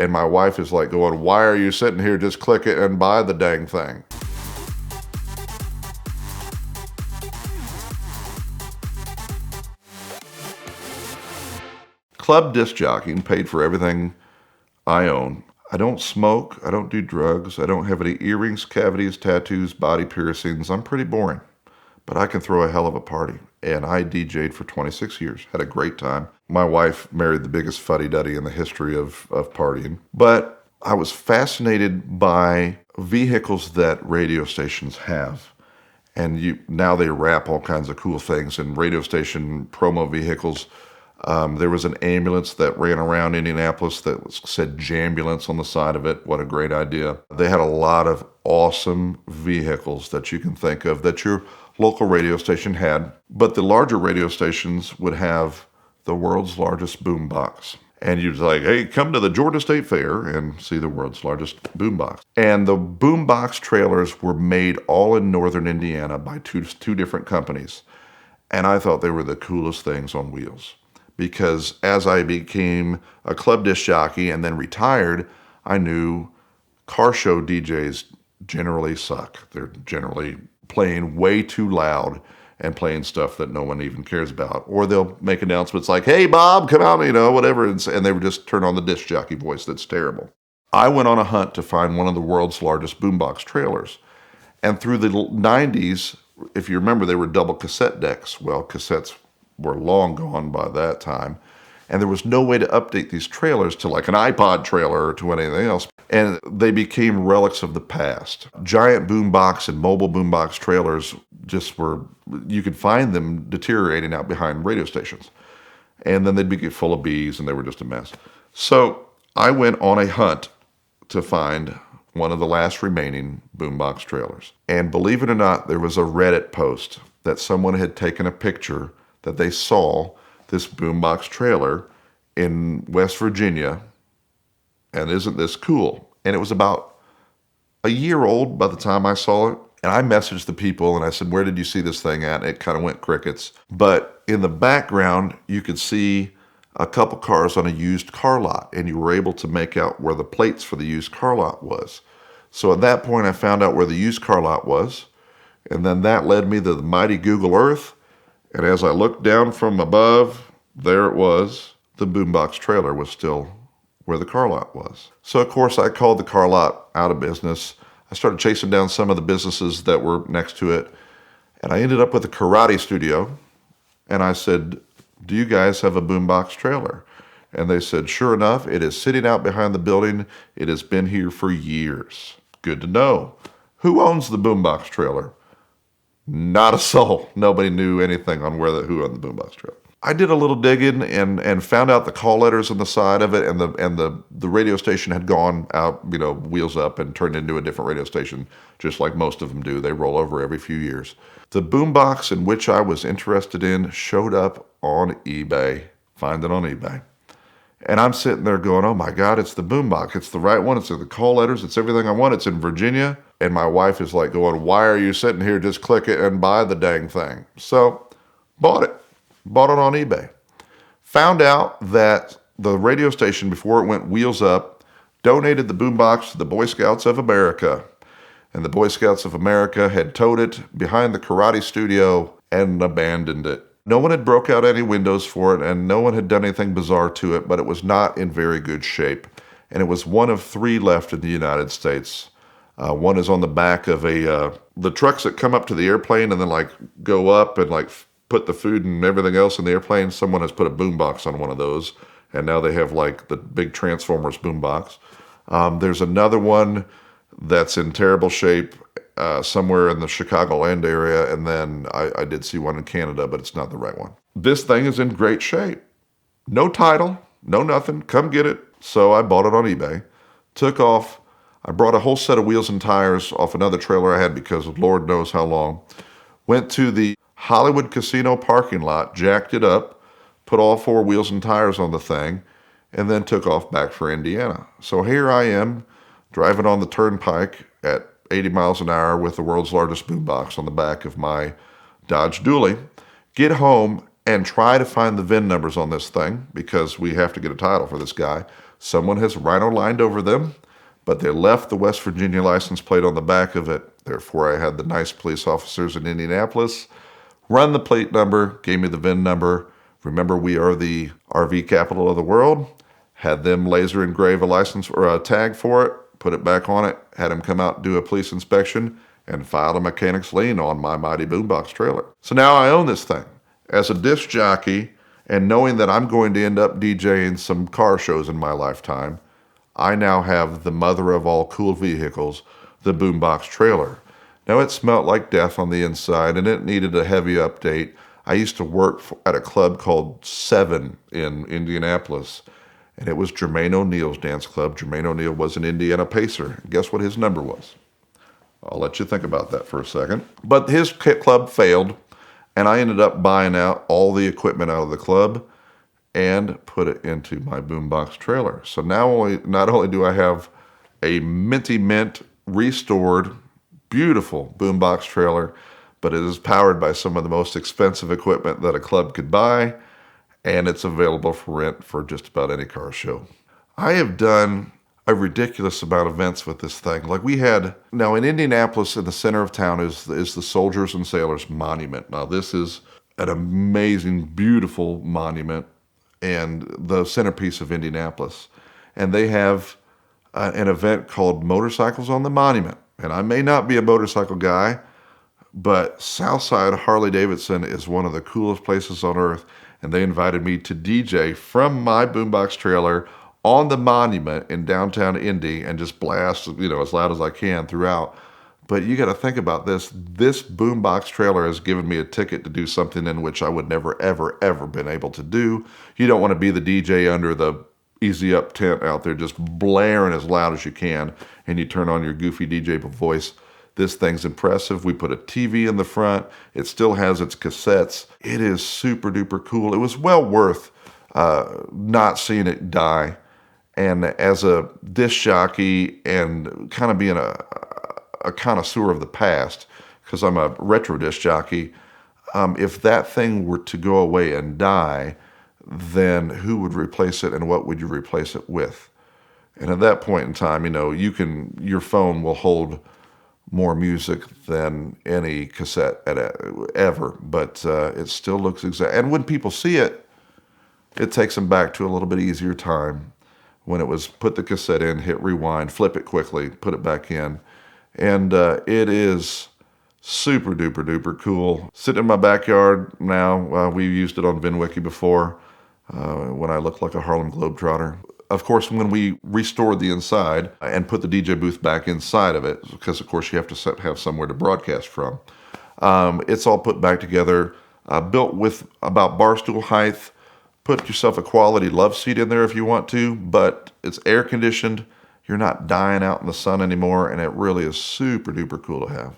And my wife is like going, why are you sitting here? Just click it and buy the dang thing. Club disc jockeying paid for everything I own. I don't smoke. I don't do drugs. I don't have any earrings, cavities, tattoos, body piercings. I'm pretty boring. But I can throw a hell of a party. And I DJ'd for 26 years. Had a great time. My wife married the biggest fuddy-duddy in the history of partying. But I was fascinated by vehicles that radio stations have. And now they wrap all kinds of cool things in radio station promo vehicles. There was an ambulance that ran around Indianapolis that said Jambulance on the side of it. What a great idea. They had a lot of awesome vehicles that you can think of that your local radio station had. But the larger radio stations would have the world's largest boombox. And you'd like, hey, come to the Georgia State Fair and see the world's largest boombox. And the boombox trailers were made all in northern Indiana by two different companies. And I thought they were the coolest things on wheels. Because as I became a club disc jockey and then retired, I knew car show DJs generally suck. They're generally playing way too loud and playing stuff that no one even cares about. Or they'll make announcements like, hey, Bob, come out, whatever. And they would just turn on the disc jockey voice. That's terrible. I went on a hunt to find one of the world's largest boombox trailers. And through the 90s, if you remember, they were double cassette decks. Well, cassettes were long gone by that time. And there was no way to update these trailers to like an iPod trailer or to anything else. And they became relics of the past. Giant boombox and mobile boombox trailers just were, you could find them deteriorating out behind radio stations. And then they'd get full of bees and they were just a mess. So I went on a hunt to find one of the last remaining boombox trailers. And believe it or not, there was a Reddit post that someone had taken a picture that they saw this boombox trailer in West Virginia, and isn't this cool? And it was about a year old by the time I saw it. And I messaged the people and I said, where did you see this thing at? And it kind of went crickets. But in the background, you could see a couple cars on a used car lot, and you were able to make out where the plates for the used car lot was. So at that point, I found out where the used car lot was. And then that led me to the mighty Google Earth. And as I looked down from above, there it was. The boombox trailer was still where the car lot was. So, of course, I called the car lot out of business. I started chasing down some of the businesses that were next to it. And I ended up with a karate studio. And I said, do you guys have a boombox trailer? And they said, sure enough, it is sitting out behind the building. It has been here for years. Good to know. Who owns the boombox trailer? Not a soul. Nobody knew anything on who owned the boombox trailer. I did a little digging and found out the call letters on the side of it, and the radio station had gone out, wheels up and turned into a different radio station, just like most of them do. They roll over every few years. The boombox in which I was interested in showed up on eBay. Find it on eBay. And I'm sitting there going, oh my God, it's the boombox. It's the right one. It's the call letters. It's everything I want. It's in Virginia. And my wife is like going, why are you sitting here? Just click it and buy the dang thing. So bought it. Bought it on eBay. Found out that the radio station, before it went wheels up, donated the boombox to the Boy Scouts of America. And the Boy Scouts of America had towed it behind the karate studio and abandoned it. No one had broke out any windows for it, and no one had done anything bizarre to it, but it was not in very good shape. And it was one of 3 left in the United States. One is on the back of the trucks that come up to the airplane and then go up and put the food and everything else in the airplane. Someone has put a boombox on one of those, and now they have the big Transformers boombox. There's another one that's in terrible shape somewhere in the Chicagoland area, and then I did see one in Canada, but it's not the right one. This thing is in great shape. No title, no nothing. Come get it. So I bought it on eBay, took off. I brought a whole set of wheels and tires off another trailer I had because of Lord knows how long. Went to the Hollywood Casino parking lot, jacked it up, put all 4 wheels and tires on the thing, and then took off back for Indiana. So here I am, driving on the turnpike at 80 miles an hour with the world's largest boombox on the back of my Dodge Dually. Get home and try to find the VIN numbers on this thing because we have to get a title for this guy. Someone has rhino lined over them, but they left the West Virginia license plate on the back of it. Therefore, I had the nice police officers in Indianapolis run the plate number, gave me the VIN number. Remember, we are the RV capital of the world. Had them laser engrave a license or a tag for it, put it back on it, had them come out and do a police inspection, and filed a mechanic's lien on my mighty Boombox trailer. So now I own this thing. As a disc jockey, and knowing that I'm going to end up DJing some car shows in my lifetime, I now have the mother of all cool vehicles, the Boombox trailer. Now, it smelled like death on the inside, and it needed a heavy update. I used to work at a club called Seven in Indianapolis, and it was Jermaine O'Neal's dance club. Jermaine O'Neal was an Indiana Pacer. Guess what his number was? I'll let you think about that for a second. But his club failed, and I ended up buying out all the equipment out of the club and put it into my Boombox trailer. So now not only do I have a minty mint, restored, beautiful Boombox trailer, but it is powered by some of the most expensive equipment that a club could buy, and it's available for rent for just about any car show. I have done a ridiculous amount of events with this thing. Like we had, now in Indianapolis, in the center of town is the Soldiers and Sailors Monument. Now this is an amazing, beautiful monument and the centerpiece of Indianapolis. And they have an event called Motorcycles on the Monument. And I may not be a motorcycle guy, but Southside Harley-Davidson is one of the coolest places on earth. And they invited me to DJ from my Boombox trailer on the monument in downtown Indy and just blast, as loud as I can throughout. But you got to think about this. This Boombox trailer has given me a ticket to do something in which I would never, ever, ever been able to do. You don't want to be the DJ under the Easy Up tent out there just blaring as loud as you can, and you turn on your goofy DJ voice. This thing's impressive. We put a TV in the front. It still has its cassettes. It is super duper cool. It was well worth not seeing it die. And as a disc jockey and kind of being a connoisseur of the past, because I'm a retro disc jockey, if that thing were to go away and die, then who would replace it and what would you replace it with? And at that point in time, your phone will hold more music than any cassette ever, but it still looks exact. And when people see it, it takes them back to a little bit easier time when it was put the cassette in, hit rewind, flip it quickly, put it back in. And it is super duper duper cool. Sitting in my backyard now. We've used it on VINwiki before when I looked like a Harlem Globetrotter. Of course, when we restored the inside and put the DJ booth back inside of it, because of course you have to have somewhere to broadcast from, it's all put back together, built with about barstool height. Put yourself a quality love seat in there if you want to, but it's air conditioned. You're not dying out in the sun anymore, and it really is super duper cool to have.